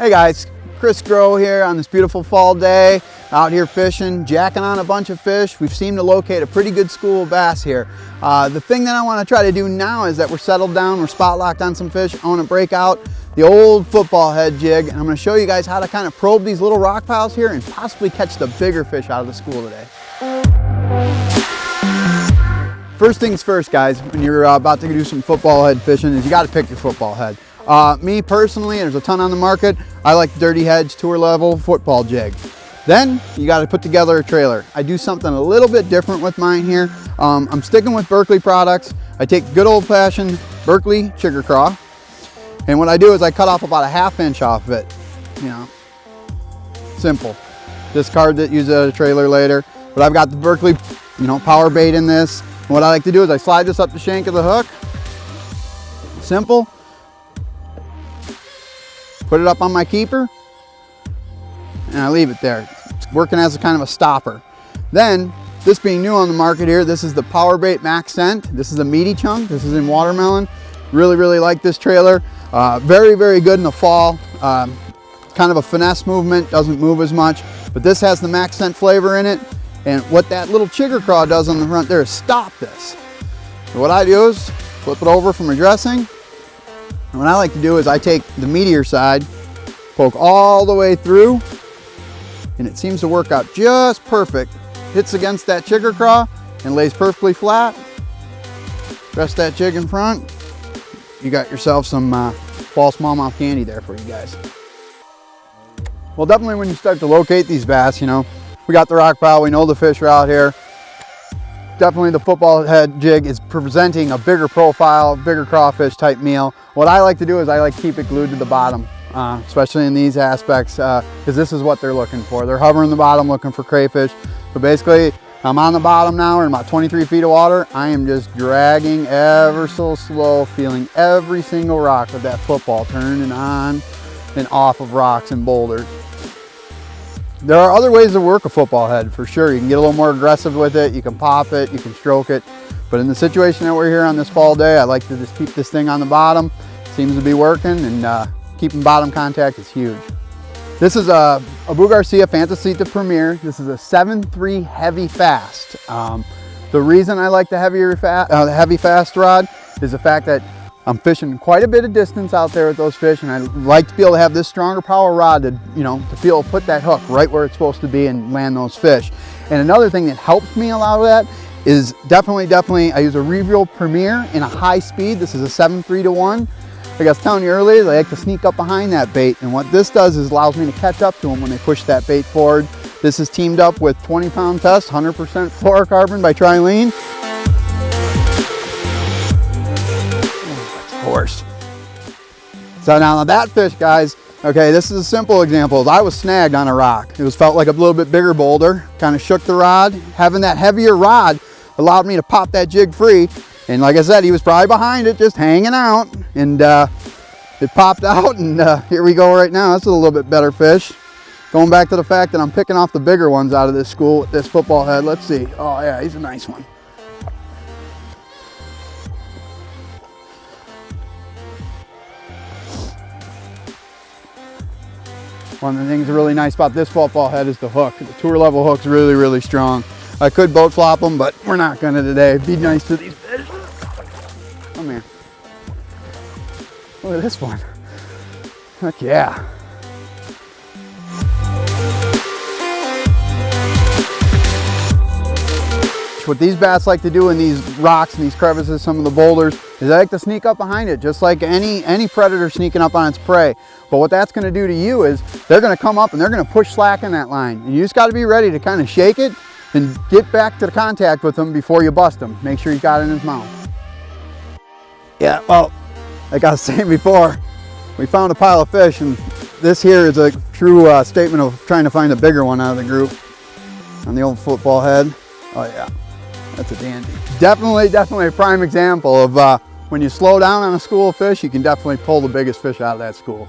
Hey guys, Chris Groh here on this beautiful fall day, out here fishing, jacking on a bunch of fish. We've seemed to locate a pretty good school of bass here. The thing that I want to try to do now is that we're settled down, we're spot locked on some fish. I want to break out the old football head jig, and I'm going to show you guys how to kind of probe these little rock piles here and possibly catch the bigger fish out of the school today. First things first, guys, when you're about to do some football head fishing is you got to pick your football head. Me personally, there's a ton on the market. I like Dirty Heads tour level football jig. Then you got to put together a trailer. I do something a little bit different with mine here. I'm sticking with Berkley products. I take good old fashioned Berkley chigger craw, and what I do is I cut off about a ½ inch off of it. You know, simple. Discard it, use it as a trailer later. But I've got the Berkley, power bait in this. And what I like to do is I slide this up the shank of the hook. Simple. Put it up on my keeper, and I leave it there. It's working as a kind of a stopper. Then, this being new on the market here, this is the Power Bait Max Scent. This is a meaty chunk. This is in watermelon. Really, really like this trailer. Very, very good in the fall. Kind of a finesse movement, doesn't move as much, but this has the Max Scent flavor in it. And what that little chigger craw does on the front there is stop this. So what I do is flip it over from a dressing. And what I like to do is I take the meatier side, poke all the way through, and it seems to work out just perfect. Hits against that chigger craw and lays perfectly flat. Rest that jig in front. You got yourself some fall smallmouth candy there for you guys. Well, definitely when you start to locate these bass, we got the rock pile, we know the fish are out here. Definitely the football head jig is presenting a bigger profile, bigger crawfish type meal. What I like to do is I like to keep it glued to the bottom, especially in these aspects, because this is what they're looking for. They're hovering the bottom looking for crayfish. So basically, I'm on the bottom now, we're in about 23 feet of water. I am just dragging ever so slow, feeling every single rock with that football turning on and off of rocks and boulders. There are other ways to work a football head for sure. You can get a little more aggressive with it, you can pop it, you can stroke it. But in the situation that we're here on this fall day, I like to just keep this thing on the bottom. Seems to be working, and keeping bottom contact is huge. This is a Abu Garcia Fantasita Premier. This is a 7.3 heavy fast. The reason I like the heavy fast rod is the fact that I'm fishing quite a bit of distance out there with those fish, and I like to be able to have this stronger power rod to, to be able to put that hook right where it's supposed to be and land those fish. And another thing that helps me a lot of that is definitely, I use a Reveal Premier in a high speed. This is a 7.3-to-1. Like I was telling you earlier, they like to sneak up behind that bait, and what this does is allows me to catch up to them when they push that bait forward. This is teamed up with 20-pound test, 100% fluorocarbon by Trilene. Horse. So now that fish, guys, okay, this is a simple example. I was snagged on a rock. It felt like a little bit bigger boulder, kind of shook the rod. Having that heavier rod allowed me to pop that jig free, and like I said, he was probably behind it just hanging out, and it popped out, and here we go right now. That's a little bit better fish. Going back to the fact that I'm picking off the bigger ones out of this school with this football head. Let's see. Oh yeah, he's a nice one. One of the things really nice about this football head is the hook. The tour level hook's really, really strong. I could boat flop them, but we're not gonna today. Be nice to these fish. Come here. Look at this one. Heck yeah. What these bass like to do in these rocks and these crevices, some of the boulders, is they like to sneak up behind it, just like any predator sneaking up on its prey. But what that's going to do to you is they're going to come up and they're going to push slack in that line. And you just got to be ready to kind of shake it and get back to the contact with them before you bust him. Make sure he's got it in his mouth. Yeah, well, like I was saying before, we found a pile of fish, and this here is a true statement of trying to find a bigger one out of the group on the old football head. Oh yeah. That's a dandy. Definitely a prime example of when you slow down on a school of fish, you can definitely pull the biggest fish out of that school.